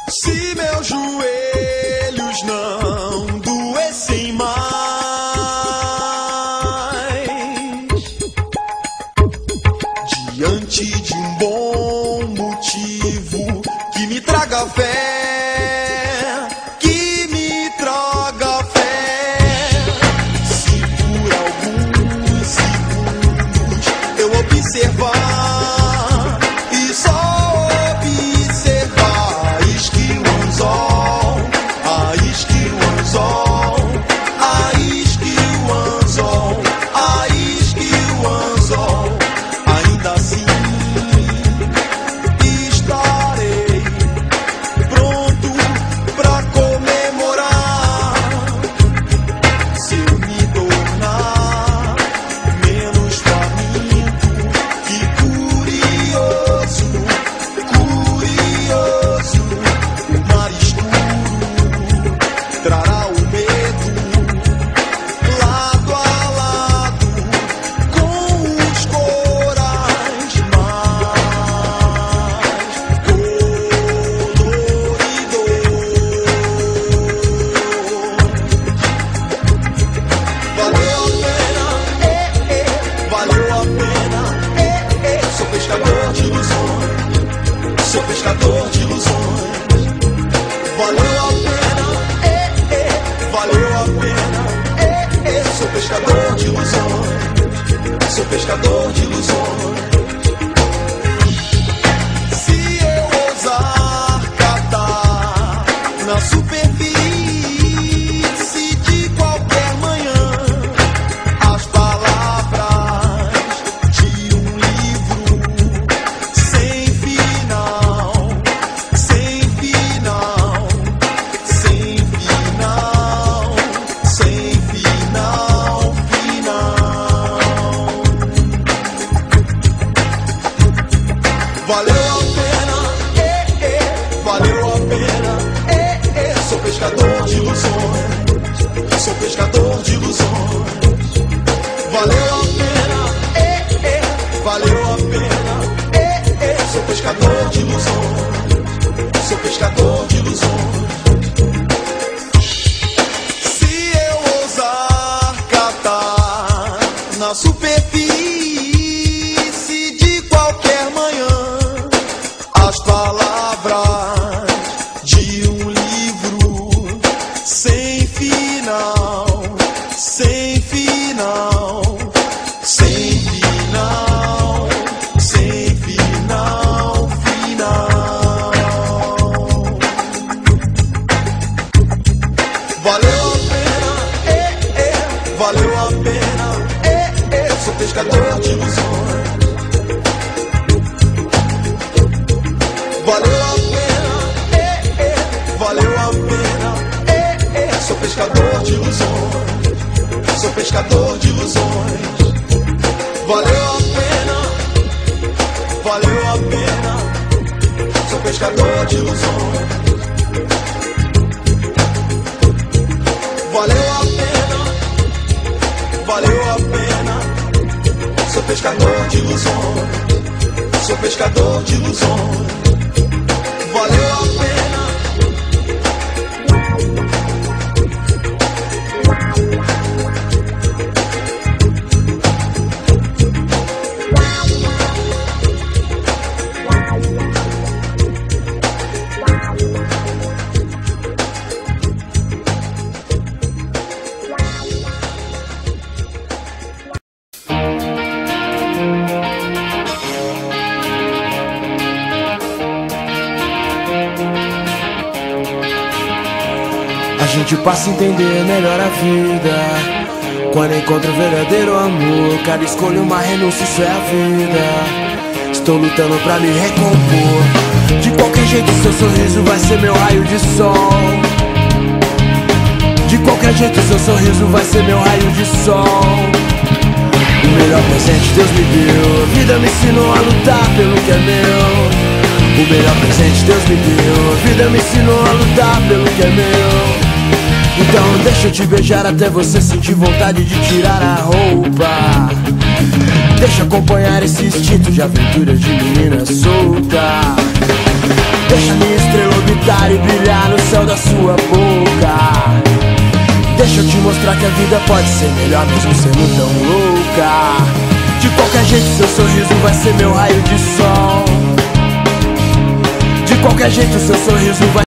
Se meus joelhos não doessem mais, diante de um bom motivo que me traga fé, que me traga fé. Se por alguns segundos eu observar e só observar, isque o anzol, a isque o anzol, a isque o anzol, a isque o anzol, ainda assim estarei pronto pra comemorar. Se eu me tornar menos faminto que curioso, curioso, o mar escuro trará o medo lado a lado com os corais mais coloridos. Valeu a pena, valeu a pena, sou pescador de ilusões, sou pescador de ilusões. Valeu a pena, valeu a pena, sou pescador de ilusões, sou pescador de ilusões. Se eu ousar catar na superfície de qualquer manhã as palavras de um livro sem final, sem final, sem final, sem final, final. Valeu a pena, valeu a pena, sou pescador de ilusões, sou pescador de ilusões. Valeu a pena, valeu a pena, sou pescador de ilusões, sou pescador de ilusões. Se eu ousar catar na superfície de qualquer manhã as palavras de um livro sem final, sem final, sem final, sem final, final. Valeu a pena, valeu a pena, sou pescador de ilusões. Valeu a pena, valeu a pena, sou pescador de ilusões, sou pescador de ilusões. Valeu a pena, valeu a pena, sou pescador de ilusões. Valeu a pena, valeu a pena, sou pescador de ilusões, sou pescador de ilusões. Valeu a pena. A gente passa a entender melhor a vida quando encontra o verdadeiro amor. Cada escolha uma renúncia, isso é a vida. Estou lutando pra me recompor. De qualquer jeito seu sorriso vai ser meu raio de sol. De qualquer jeito seu sorriso vai ser meu raio de sol. O melhor presente Deus me deu. A vida me ensinou a lutar pelo que é meu. O melhor presente Deus me deu. A vida me ensinou a lutar pelo que é meu. Então deixa eu te beijar até você sentir vontade de tirar a roupa. Deixa acompanhar esse instinto de aventura de menina solta. Deixa minha cantar e brilhar no céu da sua boca. Deixa eu te mostrar que a vida pode ser melhor mesmo sendo tão louca. De qualquer jeito seu sorriso vai ser meu raio de sol. De qualquer jeito seu sorriso vai